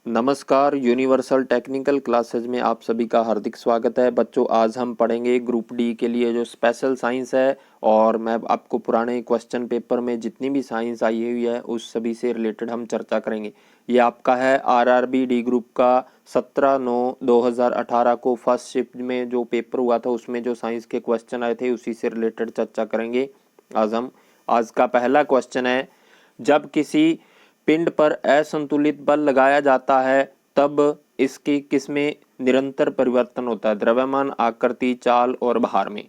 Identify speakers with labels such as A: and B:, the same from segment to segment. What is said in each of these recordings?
A: नमस्कार, universal technical classes में आप सभी का हार्दिक स्वागत है। बच्चों, आज हम पढ़ेंगे ग्रुप डी के लिए जो स्पेशल साइंस है, और मैं आपको पुराने क्वेश्चन पेपर में जितनी भी साइंस आई हुई है उस सभी से रिलेटेड हम चर्चा करेंगे। ये आपका है आरआरबी डी ग्रुप का 17/9/2018 को फर्स्ट शिफ्ट में जो पेपर हुआ था उसमें जो साइंस के क्वेश्चन आए थे उसी से रिलेटेड चर्चा करेंगे। आज का पहला क्वेश्चन है, जब किसी पिंड पर असंतुलित बल लगाया जाता है तब इसकी किसमें निरंतर परिवर्तन होता है? द्रव्यमान, आकृति, चाल और भार में।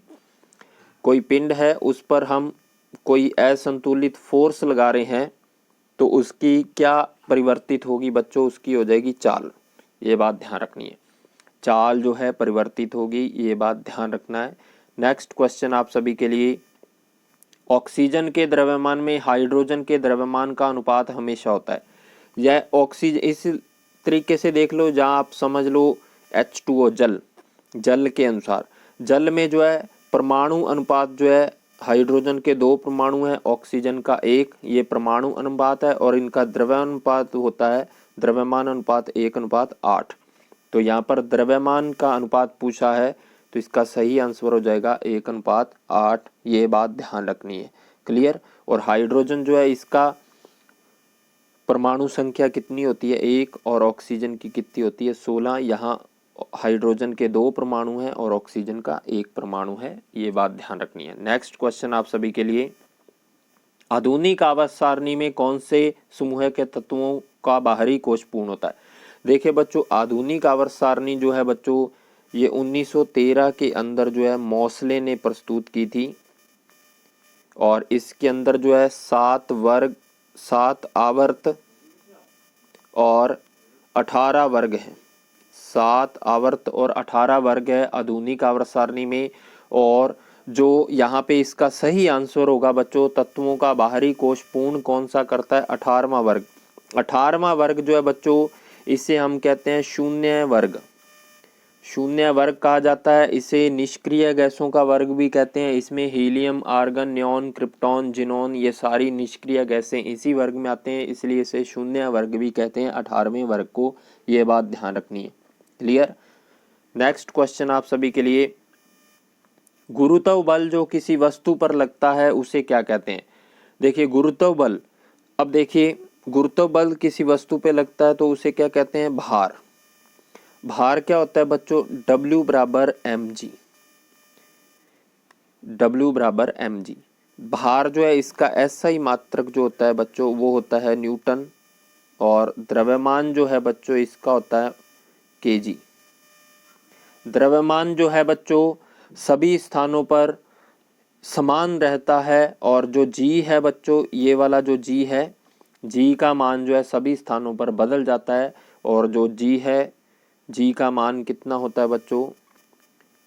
A: कोई पिंड है, उस पर हम कोई असंतुलित फोर्स लगा रहे हैं तो उसकी क्या परिवर्तित होगी बच्चों? उसकी हो जाएगी चाल। ये बात ध्यान रखनी है, चाल जो है परिवर्तित होगी, ये बात ध्यान रखना है। नेक्स्ट क्वेश्चन आप सभी के लिए, ऑक्सीजन के द्रव्यमान में हाइड्रोजन के द्रव्यमान का अनुपात हमेशा होता है। यह ऑक्सीजन इस तरीके से देख लो, जहाँ आप समझ लो H2O जल के अनुसार, जल में जो है परमाणु अनुपात जो है, हाइड्रोजन के 2 परमाणु है, ऑक्सीजन का 1, ये परमाणु अनुपात है, और इनका द्रव्यमानुपात होता है द्रव्यमान अनुपात 1:8। तो यहाँ पर द्रव्यमान का अनुपात पूछा है तो इसका सही आंसर हो जाएगा 1:8। ये बात ध्यान रखनी है, क्लियर। और हाइड्रोजन जो है इसका परमाणु संख्या कितनी होती है? 1, और ऑक्सीजन की कितनी होती है? 16। यहाँ हाइड्रोजन के 2 परमाणु हैं और ऑक्सीजन का 1 परमाणु है, ये बात ध्यान रखनी है। नेक्स्ट क्वेश्चन आप सभी के लिए, आधुनिक आवर्त सारणी में कौन से समूह के तत्वों का बाहरी कोश पूर्ण होता है? देखिए बच्चों, आधुनिक आवर्त सारणी जो है बच्चों, ये 1913 के अंदर जो है मोसले ने प्रस्तुत की थी, और इसके अंदर जो है 7 वर्ग, 7 आवर्त और 18 वर्ग हैं। 7 आवर्त और 18 वर्ग है आधुनिक आवर्त सारणी में। और जो यहाँ पे इसका सही आंसर होगा बच्चों, तत्वों का बाहरी कोश पूर्ण कौन सा करता है? 18वां वर्ग। 18वां वर्ग जो है बच्चों, इसे हम कहते हैं शून्य वर्ग। शून्य वर्ग कहा जाता है इसे। निष्क्रिय गैसों का वर्ग भी कहते हैं। इसमें helium, argon, neon, krypton, xenon, ये सारी निष्क्रिय गैसें इसी वर्ग में आते हैं, इसलिए इसे शून्य वर्ग भी कहते हैं 18वें वर्ग को। ये बात ध्यान रखनी है, क्लियर। नेक्स्ट क्वेश्चन आप सभी के लिए, गुरुत्व बल जो किसी वस्तु पर लगता है उसे क्या कहते हैं? देखिए गुरुत्व बल, अब देखिए गुरुत्व बल किसी वस्तु पे लगता है तो उसे क्या कहते हैं? भार। भार क्या होता है बच्चों? W बराबर mg। W बराबर mg। भार जो है इसका SI मात्रक जो होता है बच्चों वो होता है न्यूटन, और द्रव्यमान जो है बच्चों इसका होता है kg। द्रव्यमान जो है बच्चों सभी स्थानों पर समान रहता है, और जो g है बच्चों, ये वाला जो g है, g का मान जो है सभी स्थानों पर बदल जाता है, और जो g है, g का मान कितना होता है बच्चों?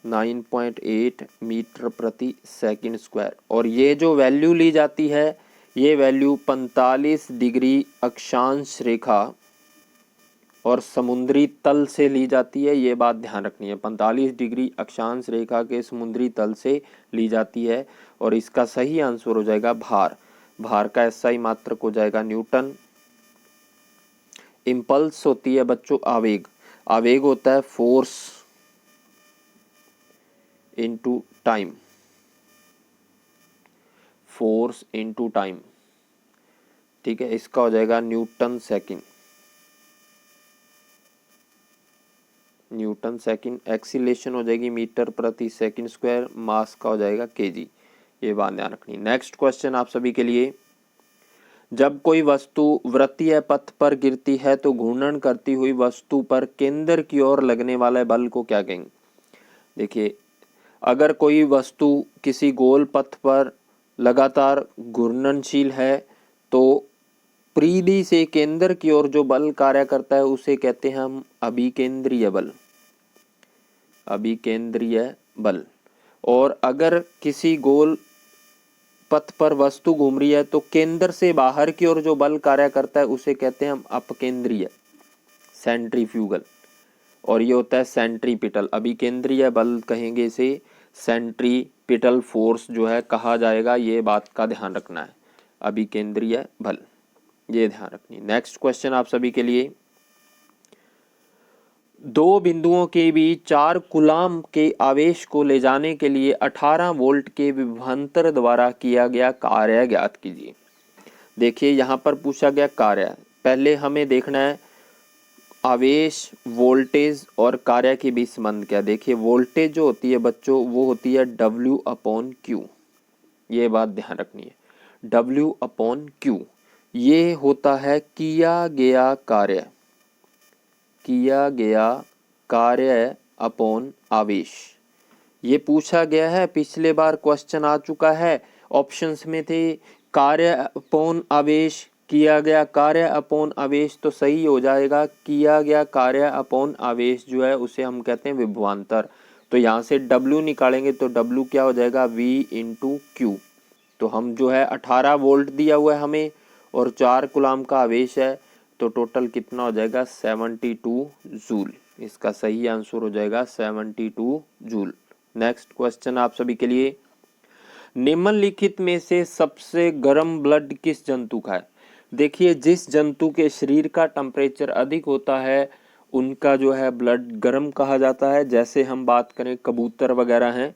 A: 9.8 मीटर प्रति सेकंड स्क्वायर। और ये जो वैल्यू ली जाती है, ये वैल्यू 45 डिग्री अक्षांश रेखा और समुद्री तल से ली जाती है। ये बात ध्यान रखनी है, 45 डिग्री अक्षांश रेखा के समुद्री तल से ली जाती है, और इसका सही आंसर हो जाएगा भार। भार का SI मात्रक हो जाएगा न्यूटन। इम्पल्स होती है बच्चों आवेग। आवेग होता है force into time. Force into time, ठीक है, इसका हो जाएगा Newton second. Newton second. Acceleration हो जाएगी मीटर प्रति सेकंड स्क्वायर। मास का हो जाएगा kg। ये बात ध्यान रखनी। नेक्स्ट क्वेश्चन आप सभी के लिए, जब कोई वस्तु वृत्तीय पथ पर गिरती है तो घूर्णन करती हुई वस्तु पर केंद्र की ओर लगने वाले बल को क्या कहेंगे? देखिए, अगर कोई वस्तु किसी गोल पथ पर लगातार घूर्णनशील है तो परिधि से केंद्र की ओर जो बल कार्य करता है उसे कहते हैं हम अभिकेंद्रीय बल। अभिकेंद्रीय बल। और अगर किसी गोल पथ पर वस्तु घूम रही है तो केंद्र से बाहर की ओर जो बल कार्य करता है उसे कहते हैं हम अपकेंद्रीय, सेंट्रीफ्यूगल। और ये होता है सेंट्रीपिटल। अभिकेंद्रीय बल कहेंगे इसे, सेंट्रीपिटल फोर्स जो है कहा जाएगा। ये बात का ध्यान रखना है, अभिकेंद्रीय बल, ये ध्यान रखनी। नेक्स्ट क्वेश्चन आप सभी के लिए, दो बिंदुओं के बीच 4 कूलाम के आवेश को ले जाने के लिए 18 वोल्ट के विभवांतर द्वारा किया गया कार्य ज्ञात कीजिए। देखिए यहाँ पर पूछा गया कार्य, पहले हमें देखना है आवेश, वोल्टेज और कार्य के बीच संबंध क्या। देखिए वोल्टेज जो होती है बच्चों वो होती है W/Q, ये बात ध्यान रखनी है। W/Q ये होता है किया गया कार्य अपॉन आवेश। ये पूछा गया है, पिछले बार क्वेश्चन आ चुका है, ऑप्शंस में थे कार्य अपॉन आवेश, किया गया कार्य अपॉन आवेश, तो सही हो जाएगा किया गया कार्य अपॉन आवेश जो है उसे हम कहते हैं विभवांतर। तो यहाँ से W निकालेंगे तो W क्या हो जाएगा V/Q। तो हम जो है 18 वोल्ट दिया हुआ है हमें और 4 कूलाम का आवेश है, तो टोटल कितना हो जाएगा 72 जूल। इसका सही आंसर हो जाएगा 72 जूल। नेक्स्ट क्वेश्चन आप सभी के लिए, निम्नलिखित में से सबसे गर्म ब्लड किस जंतु का है। देखिए जिस जंतु के शरीर का टेम्परेचर अधिक होता है उनका जो है ब्लड गर्म कहा जाता है। जैसे हम बात करें कबूतर वगैरह हैं,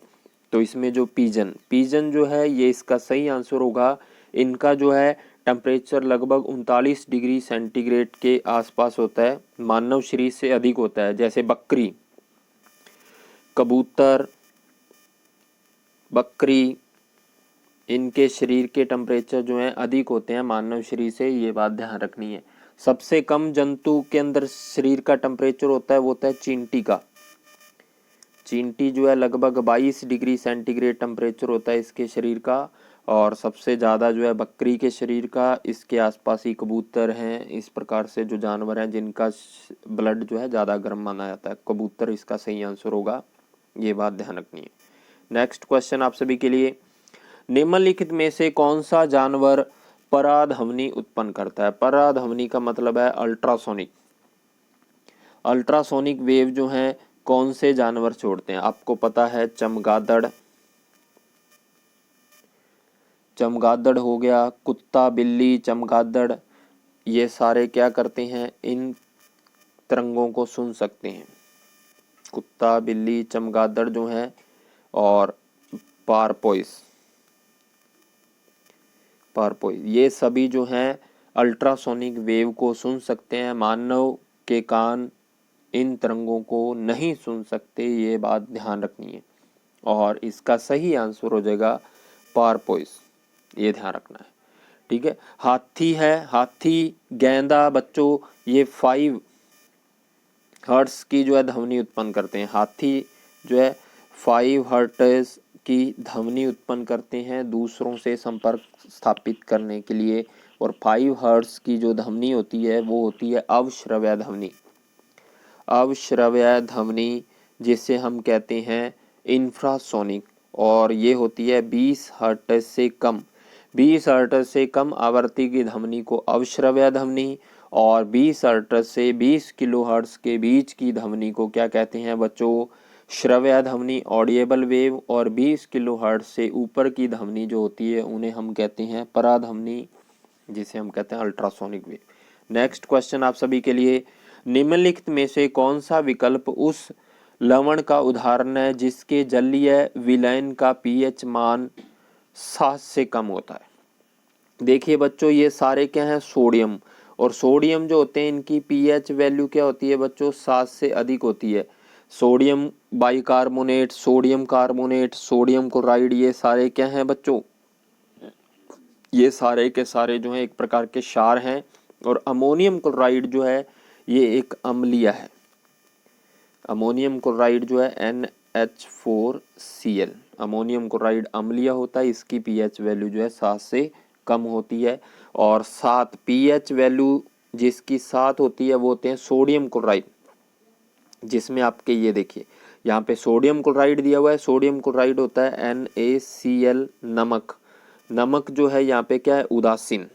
A: तो इसमें जो पीजन जो है ये इसका सही आंसर होगा। इनका जो है टेम्परेचर लगभग 39 डिग्री सेंटीग्रेड के आसपास होता है, मानव शरीर से अधिक होता है। जैसे कबूतर, बकरी, इनके शरीर के टेम्परेचर जो है अधिक होते हैं मानव शरीर से, ये बात ध्यान रखनी है। सबसे कम जंतु के अंदर शरीर का टेम्परेचर होता है वो होता है चींटी का। चींटी जो है लगभग 22 डिग्री सेंटीग्रेड टेम्परेचर होता है इसके शरीर का, और सबसे ज़्यादा जो है बकरी के शरीर का, इसके आसपास ही कबूतर हैं। इस प्रकार से जो जानवर हैं जिनका ब्लड जो है ज़्यादा गर्म माना जाता है, कबूतर इसका सही आंसर होगा, ये बात ध्यान रखनी है। नेक्स्ट क्वेश्चन आप सभी के लिए, निम्नलिखित में से कौन सा जानवर पराध्वनि उत्पन्न करता है। पराध्वनि का मतलब है अल्ट्रासोनिक। अल्ट्रासोनिक वेव जो है कौन से जानवर छोड़ते हैं, आपको पता है चमगादड़ हो गया, कुत्ता, बिल्ली, चमगादड़, ये सारे क्या करते हैं, इन तरंगों को सुन सकते हैं। कुत्ता, बिल्ली, चमगादड़ जो है, और पारपोइस, ये सभी जो हैं अल्ट्रासोनिक वेव को सुन सकते हैं। मानव के कान इन तरंगों को नहीं सुन सकते, ये बात ध्यान रखनी है, और इसका सही आंसर हो जाएगा पारपोइस, ये ध्यान रखना है। ठीक है, हाथी है, हाथी, गेंदा बच्चों, ये 5 हर्ट्ज की जो है ध्वनि उत्पन्न करते हैं। हाथी जो है 5 हर्ट्ज की ध्वनि उत्पन्न करते हैं दूसरों से संपर्क स्थापित करने के लिए, और 5 हर्ट्ज की जो ध्वनि होती है वो होती है अवश्रव्य ध्वनि। अवश्रव्य ध्वनि जिसे हम कहते हैं इंफ्रासोनिक, और ये होती है 20 हर्ट्ज से कम। 20 हर्ट्ज से कम आवृत्ति की ध्वनि को अवश्रव्य ध्वनि, और 20 हर्ट्ज से 20 किलोहर्ट्ज के बीच की ध्वनि को क्या कहते हैं बच्चों, श्रव्य ध्वनि, ऑडिएबल वेव। और 20 किलोहर्ट्ज से ऊपर की ध्वनि जो होती है उन्हें हम कहते हैं पराध्वनि, जिसे हम कहते हैं अल्ट्रासोनिक वेव। नेक्स्ट क्वेश्चन आप सभी के लिए, निम्नलिखित में से कौन सा विकल्प उस लवण का उदाहरण है जिसके जलीय विलयन का पीएच मान 7 से कम होता है। देखिए बच्चों ये सारे क्या हैं, सोडियम, और सोडियम जो होते हैं इनकी पीएच वैल्यू क्या होती है बच्चों, 7 से अधिक होती है। Sodium bicarbonate, sodium carbonate, sodium chloride, ये सारे क्या हैं बच्चों, ये सारे के सारे जो हैं एक प्रकार के क्षार हैं। और अमोनियम क्लोराइड जो है ये एक अम्लीय है। अमोनियम क्लोराइड जो है NH4Cl, अमोनियम क्लोराइड अम्लीय होता है, इसकी पीएच वैल्यू जो है 7 से कम होती है। और 7 पीएच वैल्यू जिसकी 7 होती है वो होते हैं सोडियम क्लोराइड, जिसमें आपके ये देखिए यहाँ पे सोडियम क्लोराइड दिया हुआ है। सोडियम क्लोराइड होता है NaCl, नमक जो है यहाँ पे क्या है, उदासीन।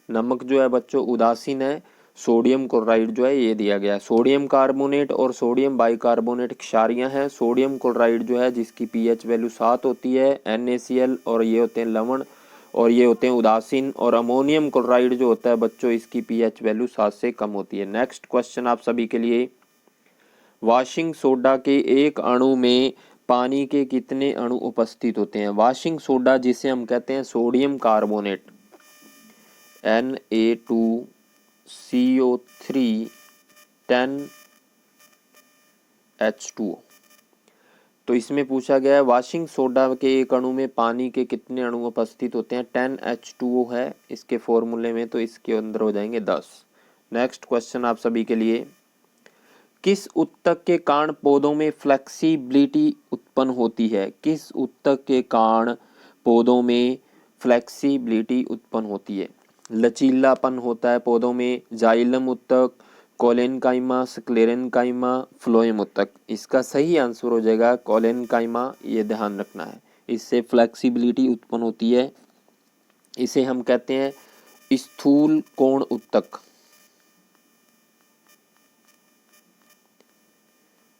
A: नमक जो है बच्चों उदासीन है। सोडियम क्लोराइड जो है ये दिया गया है। सोडियम कार्बोनेट और सोडियम बाइकार्बोनेट क्षारीय हैं। सोडियम क्लोराइड जो है जिसकी पीएच वैल्यू 7 होती है NaCl, और ये होते हैं लवण, और ये होते हैं उदासीन। और अमोनियम क्लोराइड जो होता है बच्चों इसकी पीएच वैल्यू 7 से कम होती है। नेक्स्ट क्वेश्चन आप सभी के लिए, वॉशिंग सोडा के एक अणु में पानी के कितने अणु उपस्थित होते हैं? वॉशिंग सोडा जिसे हम कहते हैं सोडियम कार्बोनेट Na2CO3 10H2O। तो इसमें पूछा गया है वॉशिंग सोडा के एक अणु में पानी के कितने अणु उपस्थित होते हैं? 10H2O है इसके फॉर्मूले में, तो इसके अंदर हो जाएंगे 10। नेक्स्ट क्वेश्चन आप सभी के लिए, किस उत्तक के कारण पौधों में फ्लेक्सिबिलिटी उत्पन्न होती है? किस उत्तक के कारण पौधों में फ्लेक्सिबिलिटी उत्पन्न होती है? लचीलापन होता है पौधों में। जाइलम उत्तक, कोलेनकाइमा, स्क्लेरेनकाइमा, फ्लोएम उत्तक। इसका सही आंसर हो जाएगा कोलेनकाइमा, ये ध्यान रखना है। इससे फ्लेक्सिबिलिटी उत्पन्न होती है। इसे हम कहते हैं स्थूल कोण उत्तक।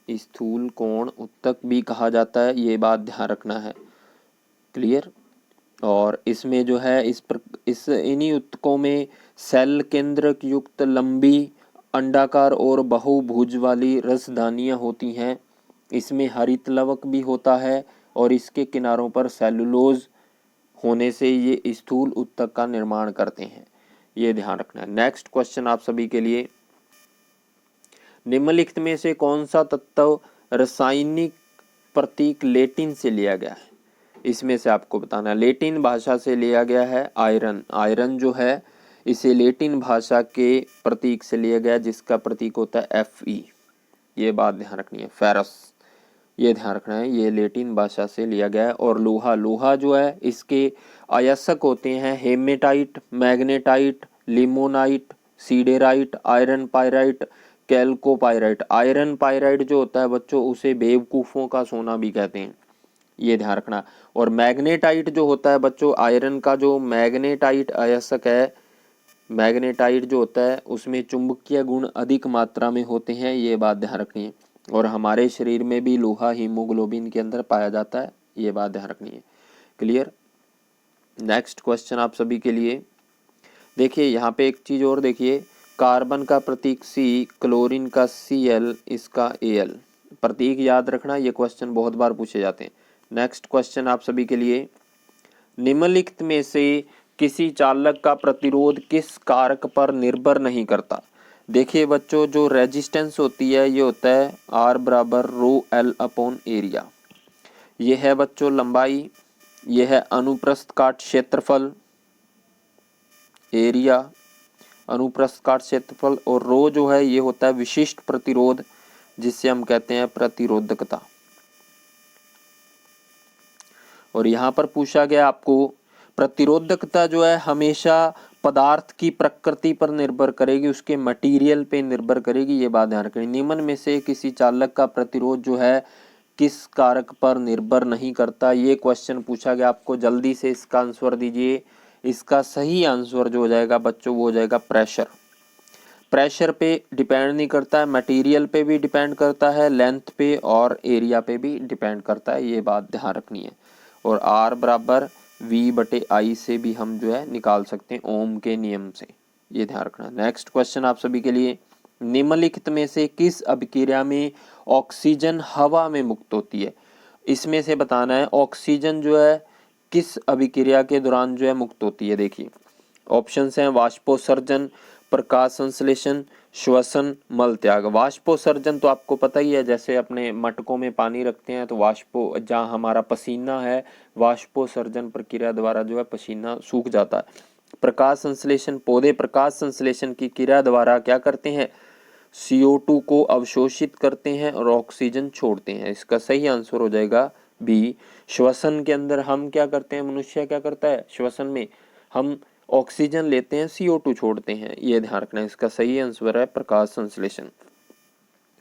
A: स्थूल कोण उत्तक भी कहा जाता है, ये बात ध्यान रखना है। क्लियर। और इसमें जो है इस इन्हीं उत्तकों में सेल केंद्रक युक्त लंबी अंडाकार और बहुभुज वाली रसदानियां होती हैं। इसमें हरित लवक भी होता है और इसके किनारों पर सेलुलोज होने से ये स्थूल उत्तक का निर्माण करते हैं, ये ध्यान रखना है। नेक्स्ट क्वेश्चन आप सभी के लिए, निम्नलिखित में से कौन सा तत्व रासायनिक प्रतीक लेटिन से लिया गया है? इसमें से आपको बताना है। लेटिन भाषा से लिया गया है आयरन। आयरन जो है इसे लेटिन भाषा के प्रतीक से लिया गया, जिसका प्रतीक होता है Fe। ये बात ध्यान रखनी है। फेरस, ये ध्यान रखना है, ये लेटिन भाषा से लिया गया है। और लोहा, लोहा जो है इसके अयस्क होते हैं haematite, magnetite, limonite, siderite, iron pyrite, chalcopyrite. Iron pyrite जो होता है बच्चों, उसे बेवकूफों का सोना भी कहते हैं, ये ध्यान रखना। और मैग्नेटाइट जो होता है बच्चों, आयरन का जो मैग्नेटाइट अयस्क है, मैग्नेटाइट जो होता है उसमें चुंबकीय गुण अधिक मात्रा में होते हैं, ये बात ध्यान रखनी है। और हमारे शरीर में भी लोहा हीमोग्लोबिन के अंदर पाया जाता है, ये बात ध्यान रखनी है। क्लियर। नेक्स्ट क्वेश्चन आप सभी के लिए, देखिए यहाँ पे एक चीज और देखिए, कार्बन का प्रतीक C, क्लोरीन का Cl, इसका Al। प्रतीक याद रखना, ये क्वेश्चन बहुत बार पूछे जाते हैं। नेक्स्ट क्वेश्चन आप सभी के लिए, निम्नलिखित में से किसी चालक का प्रतिरोध किस कारक पर निर्भर नहीं करता? देखिए बच्चों, जो रेजिस्टेंस होती है ये होता है R बराबर रो L अपॉन एरिया। ये है बच्चों लंबाई, ये है अनुप्रस्थ काट क्षेत्रफल, एरिया अनुप्रस्थ काट क्षेत्रफल, और रो जो है ये होता है विशिष्ट प्रतिरोध, जिससे हम कहते हैं प्रतिरोधकता। और यहाँ पर पूछा गया आपको, प्रतिरोधकता जो है हमेशा पदार्थ की प्रकृति पर निर्भर करेगी, उसके मटेरियल पे निर्भर करेगी, ये बात ध्यान रखनी। निम्न में से किसी चालक का प्रतिरोध जो है किस कारक पर निर्भर नहीं करता? ये क्वेश्चन पूछा गया आपको, जल्दी से इसका आंसर दीजिए। इसका सही आंसर जो हो जाएगा बच्चों वो हो जाएगा प्रेशर। प्रेशर पे डिपेंड नहीं करता है, मटेरियल पे भी डिपेंड करता है, लेंथ पे और एरिया पे भी डिपेंड करता है, ये बात ध्यान रखनी है। और R बराबर V/I से भी हम जो है निकाल सकते हैं ओम के नियम से, ये ध्यान रखना। नेक्स्ट क्वेश्चन आप सभी के लिए, निम्नलिखित में से किस अभिक्रिया में ऑक्सीजन हवा में मुक्त होती है? इसमें से बताना है ऑक्सीजन जो है किस अभिक्रिया के दौरान जो है मुक्त होती है। देखिए ऑप्शंस हैं वाष्पोत्सर्जन, प्रकाश संश्लेषण, श्वसन, मल त्याग। वाष्पोत्सर्जन तो आपको पता ही है, जैसे अपने मटकों में पानी रखते हैं तो जहाँ हमारा पसीना है, वाष्पोत्सर्जन प्रक्रिया द्वारा जो है पसीना सूख जाता है। प्रकाश संश्लेषण, पौधे प्रकाश संश्लेषण की क्रिया द्वारा क्या करते हैं, CO2 को अवशोषित करते हैं और ऑक्सीजन छोड़ते हैं। इसका सही आंसर हो जाएगा बी। श्वसन के अंदर हम क्या करते हैं, मनुष्य क्या करता है, श्वसन में हम ऑक्सीजन लेते हैं, CO2 छोड़ते हैं, ये ध्यान रखना है। इसका सही आंसर है प्रकाश संश्लेषण।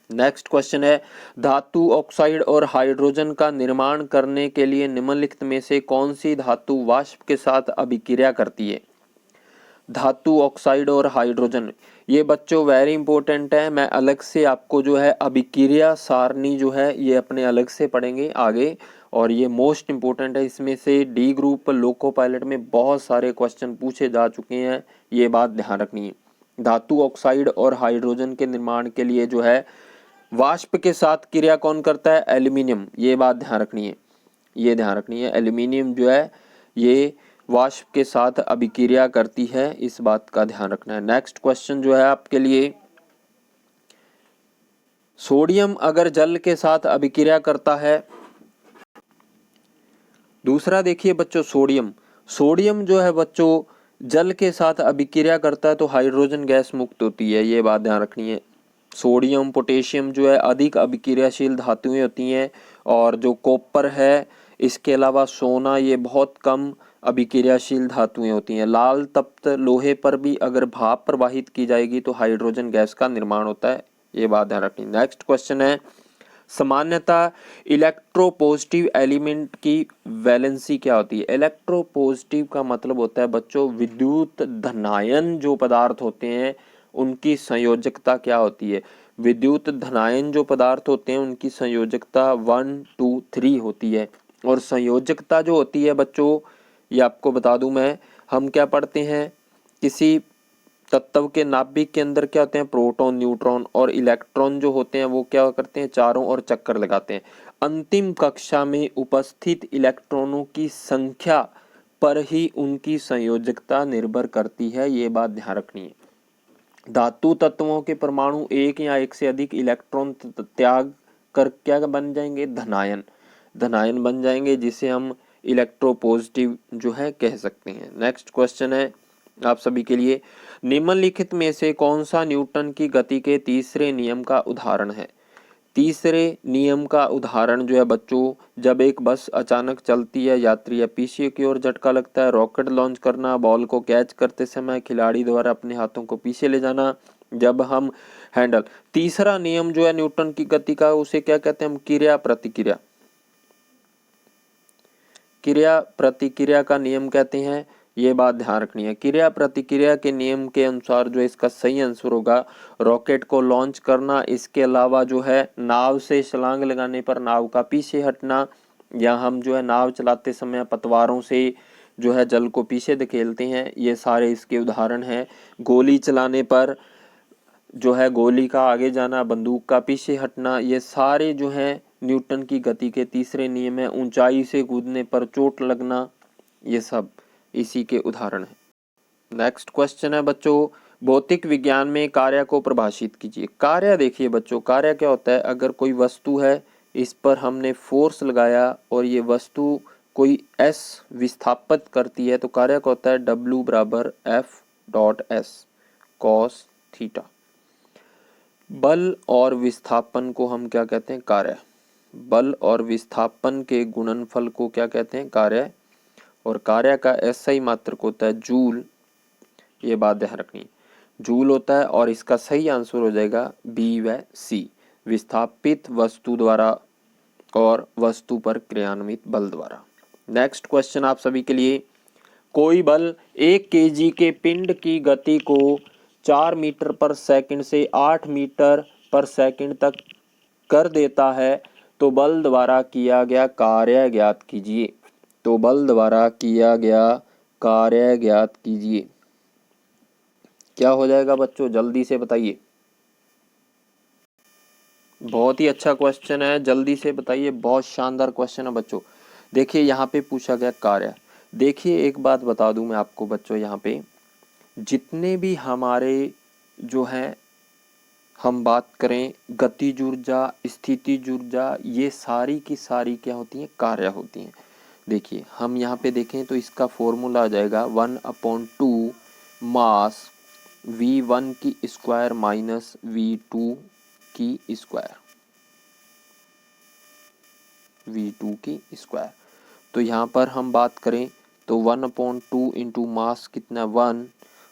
A: नेक्स्ट क्वेश्चन है, धातु ऑक्साइड और हाइड्रोजन का निर्माण करने के लिए निम्नलिखित में से कौन सी धातु वाष्प के साथ अभिक्रिया करती है? धातु ऑक्साइड और हाइड्रोजन, ये बच्चों वेरी इंपॉर्टेंट है। मैं अलग से आपको जो है अभिक्रिया सारणी जो है ये अपने अलग से पढ़ेंगे आगे, और ये मोस्ट इंपॉर्टेंट है। इसमें से डी ग्रुप लोको पायलट में बहुत सारे क्वेश्चन पूछे जा चुके हैं, ये बात ध्यान रखनी है। धातु ऑक्साइड और हाइड्रोजन के निर्माण के लिए जो है वाष्प के साथ क्रिया कौन करता है? एल्यूमिनियम। ये बात ध्यान रखनी है, ये ध्यान रखनी है। एल्यूमिनियम जो है ये वाष्प के साथ अभिक्रिया करती है, इस बात का ध्यान रखना है। नेक्स्ट क्वेश्चन जो है आपके लिए, सोडियम अगर जल के साथ अभिक्रिया करता है, दूसरा देखिए बच्चों, सोडियम जो है बच्चों जल के साथ अभिक्रिया करता है तो हाइड्रोजन गैस मुक्त होती है, ये बात ध्यान रखनी है। सोडियम पोटेशियम जो है अधिक अभिक्रियाशील धातुएं होती हैं, और जो कॉपर है, इसके अलावा सोना, ये बहुत कम अभिक्रियाशील धातुएं होती हैं। लाल तप्त लोहे पर भी अगर भाप प्रवाहित की जाएगी तो हाइड्रोजन गैस का निर्माण होता है, ये बात ध्यान रखनी। नेक्स्ट क्वेश्चन है, सामान्यतः इलेक्ट्रोपॉजिटिव एलिमेंट की वैलेंसी क्या होती है? इलेक्ट्रोपॉजिटिव का मतलब होता है बच्चों विद्युत धनायन जो पदार्थ होते हैं उनकी संयोजकता क्या होती है? विद्युत धनायन जो पदार्थ होते हैं उनकी संयोजकता 1, 2, 3 होती है। और संयोजकता जो होती है बच्चों, ये आपको बता दूं मैं, हम क्या पढ़ते हैं, किसी तत्व के नाभिक के अंदर क्या होते हैं, प्रोटॉन, न्यूट्रॉन और इलेक्ट्रॉन जो होते हैं वो क्या करते हैं, चारों ओर चक्कर लगाते हैं। अंतिम कक्षा में उपस्थित इलेक्ट्रॉनों की संख्या पर ही उनकी संयोजकता निर्भर करती है, ये बात ध्यान रखनी है। धातु तत्वों के परमाणु एक या एक से अधिक इलेक्ट्रॉन त्याग कर क्या बन जाएंगे, धनायन बन जाएंगे, जिसे हम इलेक्ट्रोपॉजिटिव जो है कह सकते हैं। नेक्स्ट क्वेश्चन है आप सभी के लिए, निम्नलिखित में से कौन सा न्यूटन की गति के तीसरे नियम का उदाहरण है? तीसरे नियम का उदाहरण जो है बच्चों, जब एक बस अचानक चलती है, यात्री या पीछे की ओर झटका लगता है, रॉकेट लॉन्च करना, बॉल को कैच करते समय खिलाड़ी द्वारा अपने हाथों को पीछे ले जाना, जब हम हैंडल। तीसरा नियम जो है न्यूटन की गति का, उसे क्या कहते हैं हम, क्रिया प्रतिक्रिया, क्रिया प्रतिक्रिया का नियम कहते हैं, ये बात ध्यान रखनी है। क्रिया प्रतिक्रिया के नियम के अनुसार जो इसका सही आंसर होगा रॉकेट को लॉन्च करना, इसके अलावा जो है नाव से छलांग लगाने पर नाव का पीछे हटना, या हम जो है नाव चलाते समय पतवारों से जो है जल को पीछे धकेलते हैं, ये सारे इसके उदाहरण हैं। गोली चलाने पर जो है गोली का आगे जाना, बंदूक का पीछे हटना, ये सारे जो है न्यूटन की गति के तीसरे नियम है। ऊंचाई से कूदने पर चोट लगना, ये सब इसी के उदाहरण है। नेक्स्ट क्वेश्चन है बच्चों, भौतिक विज्ञान में कार्य को परिभाषित कीजिए। कार्य देखिए बच्चों, कार्य क्या होता है, अगर कोई वस्तु है, इस पर हमने फोर्स लगाया और ये वस्तु कोई S विस्थापित करती है तो कार्य क्या होता है, W बराबर F.S cos थीटा। बल और विस्थापन को हम क्या कहते हैं, कार्य। बल और विस्थापन के गुणनफल को क्या कहते हैं, कार्य। और कार्य का SI मात्रक होता है जूल, ये बात ध्यान रखनी, जूल होता है। और इसका सही आंसर हो जाएगा B व C, विस्थापित वस्तु द्वारा और वस्तु पर क्रियान्वित बल द्वारा। नेक्स्ट क्वेश्चन आप सभी के लिए, कोई बल 1 kg के पिंड की गति को 4 मीटर पर सेकंड से 8 मीटर पर सेकंड तक कर देता है तो बल द्वारा किया गया कार्य ज्ञात कीजिए। तो बल द्वारा किया गया कार्य ज्ञात कीजिए, क्या हो जाएगा बच्चों, जल्दी से बताइए। बहुत ही अच्छा क्वेश्चन है, जल्दी से बताइए, बहुत शानदार क्वेश्चन है बच्चों। देखिए यहाँ पे पूछा गया कार्य। देखिए एक बात बता दूं मैं आपको बच्चों, यहाँ पे जितने भी हमारे जो हैं, हम बात करें गतिज ऊर्जा, स्थितिज ऊर्जा, ये सारी की सारी क्या होती हैं, कार्य होती हैं। देखिए हम यहाँ पे देखें तो इसका फॉर्मूला आ जाएगा 1/2 मास V1 की स्क्वायर माइनस V2 की स्क्वायर, V2 की स्क्वायर। तो यहाँ पर हम बात करें तो 1/2 इंटू मास कितना 1,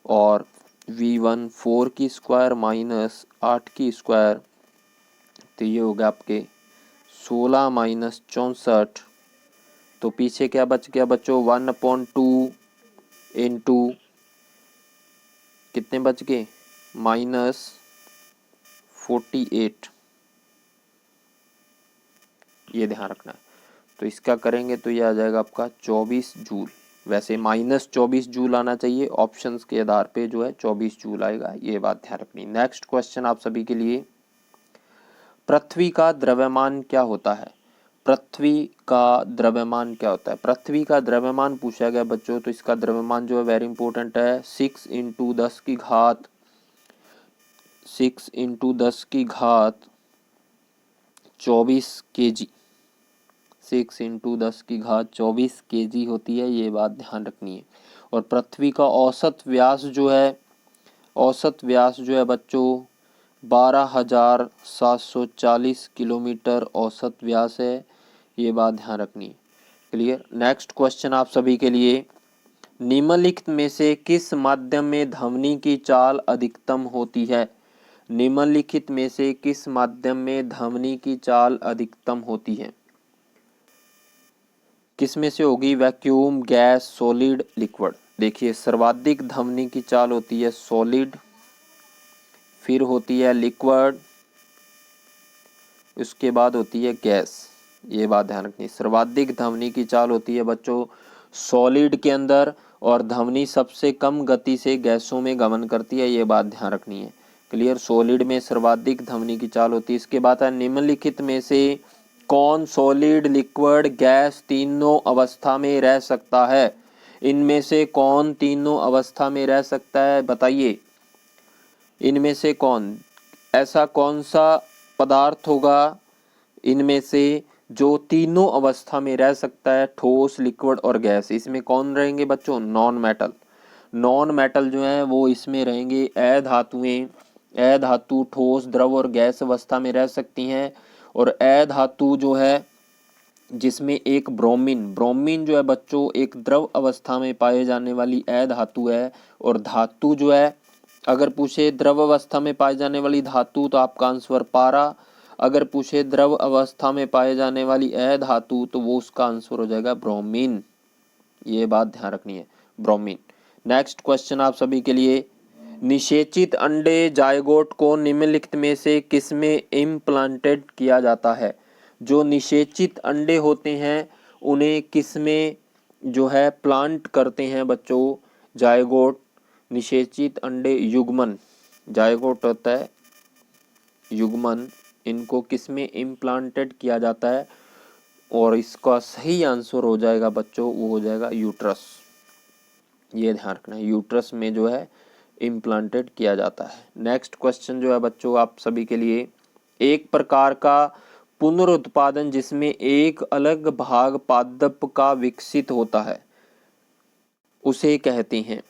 A: और V1 4 की स्क्वायर माइनस 8 की स्क्वायर, तो ये होगा आपके 16 माइनस 64। तो पीछे क्या बच गया बच्चों, 1/2 इंटू कितने बच गए, -48, ये ध्यान रखना है। तो इसका करेंगे तो ये आ जाएगा आपका 24 जूल। वैसे -24 जूल आना चाहिए, ऑप्शंस के आधार पे जो है 24 जूल आएगा, ये बात ध्यान रखनी। नेक्स्ट क्वेश्चन आप सभी के लिए, पृथ्वी का द्रव्यमान क्या होता है? पृथ्वी का द्रव्यमान क्या होता है? पृथ्वी का द्रव्यमान पूछा गया बच्चों, तो इसका द्रव्यमान जो है वेरी इंपॉर्टेंट है, 6 × 10 की घात 24 kg, 6 × 10 की घात 24 kg होती है, ये बात ध्यान रखनी है। और पृथ्वी का औसत व्यास जो है बच्चों 12,740 किलोमीटर औसत व्यास है, ये बात ध्यान रखनी है। क्लियर। नेक्स्ट क्वेश्चन आप सभी के लिए, निम्नलिखित में से किस माध्यम में ध्वनि की चाल अधिकतम होती है? निम्नलिखित में से किस माध्यम में ध्वनि की चाल अधिकतम होती है? किस में से होगी? Vacuum, gas, solid, liquid. देखिए, सर्वाधिक ध्वनि की चाल होती है सॉलिड, फिर होती है लिक्विड, उसके बाद होती है गैस। ये बात ध्यान रखनी है, सर्वाधिक ध्वनि की चाल होती है बच्चों सॉलिड के अंदर, और ध्वनि सबसे कम गति से गैसों में गमन करती है, ये बात ध्यान रखनी है। क्लियर। सॉलिड में सर्वाधिक ध्वनि की चाल होती है। इसके बाद है, निम्नलिखित में से कौन सॉलिड, लिक्विड, गैस तीनों अवस्था में रह सकता है? इनमें से कौन तीनों अवस्था में रह सकता है, बताइए। इनमें से ऐसा कौन सा पदार्थ होगा इनमें से जो तीनों अवस्था में रह सकता है? ठोस, लिक्विड और गैस। इसमें कौन रहेंगे बच्चों? Non metal. नॉन मेटल जो है वो इसमें रहेंगे। अधातु ठोस, द्रव और गैस अवस्था में रह सकती हैं। और अधातु जो है जिसमें एक ब्रोमीन जो है बच्चों एक द्रव अवस्था में पाए जाने वाली अधातु है। और धातु जो है, अगर पूछे द्रव अवस्था में पाए जाने वाली धातु तो आपका आंसर पारा, अगर पूछे द्रव अवस्था में पाए जाने वाली अधातु तो वो उसका आंसर हो जाएगा ब्रोमीन। ये बात ध्यान रखनी है, ब्रोमीन। नेक्स्ट क्वेश्चन आप सभी के लिए, निषेचित अंडे जायगोट को निम्नलिखित में से किसमें इम्प्लांटेड किया जाता है? जो निषेचित अंडे होते हैं उन्हें किसमें जो है प्लांट करते हैं बच्चों? जायगोट, निषेचित अंडे, युग्मन। जायगोट होता है युग्मन, इनको किसमें इम्प्लांटेड किया जाता है? और इसका सही आंसर हो जाएगा बच्चों, वो हो जाएगा यूट्रस। ये ध्यान रखना है, यूट्रस में जो है इम्प्लांटेड किया जाता है। नेक्स्ट क्वेश्चन जो है बच्चों आप सभी के लिए, एक प्रकार का पुनरुत्पादन जिसमें एक अलग भाग पादप का विकसित होता है उसे कहते हैं,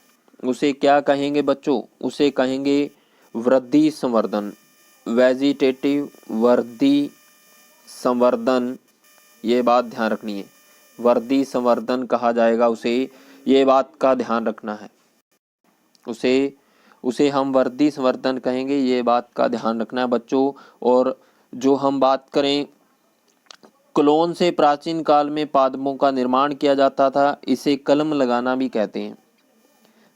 A: उसे क्या कहेंगे बच्चों? उसे कहेंगे वृद्धि संवर्धन, वेजिटेटिव वृद्धि संवर्धन। ये बात ध्यान रखनी है, वृद्धि संवर्धन कहा जाएगा उसे, ये बात का ध्यान रखना है। उसे हम वृद्धि संवर्धन कहेंगे, ये बात का ध्यान रखना है बच्चों। और जो हम बात करें क्लोन से प्राचीन काल में पादपों का निर्माण किया जाता था, इसे कलम लगाना भी कहते हैं।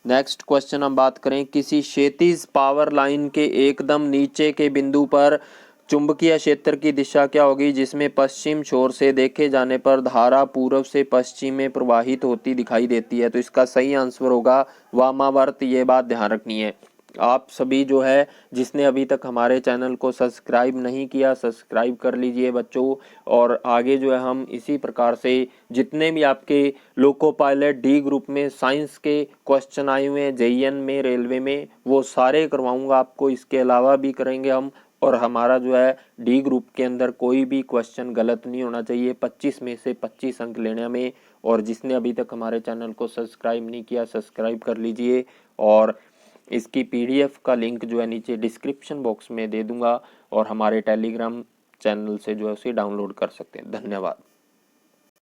A: नेक्स्ट क्वेश्चन हम बात करें, किसी क्षैतिज पावर लाइन के एकदम नीचे के बिंदु पर चुंबकीय क्षेत्र की दिशा क्या होगी जिसमें पश्चिम छोर से देखे जाने पर धारा पूर्व से पश्चिम में प्रवाहित होती दिखाई देती है? तो इसका सही आंसर होगा वामावर्त। ये बात ध्यान रखनी है। आप सभी जो है जिसने अभी तक हमारे चैनल को सब्सक्राइब नहीं किया, सब्सक्राइब कर लीजिए बच्चों। और आगे जो है हम इसी प्रकार से जितने भी आपके लोको पायलट डी ग्रुप में साइंस के क्वेश्चन आए हुए हैं, JEN में, रेलवे में, वो सारे करवाऊंगा आपको। इसके अलावा भी करेंगे हम। और हमारा जो है डी ग्रुप के अंदर कोई भी क्वेश्चन गलत नहीं होना चाहिए, 25 में से 25 अंक लेने में। और जिसने अभी तक हमारे चैनल को सब्सक्राइब नहीं किया, सब्सक्राइब कर लीजिए। और इसकी PDF का लिंक जो है नीचे डिस्क्रिप्शन बॉक्स में दे दूंगा, और हमारे टेलीग्राम चैनल से जो है उसे डाउनलोड कर सकते हैं। धन्यवाद।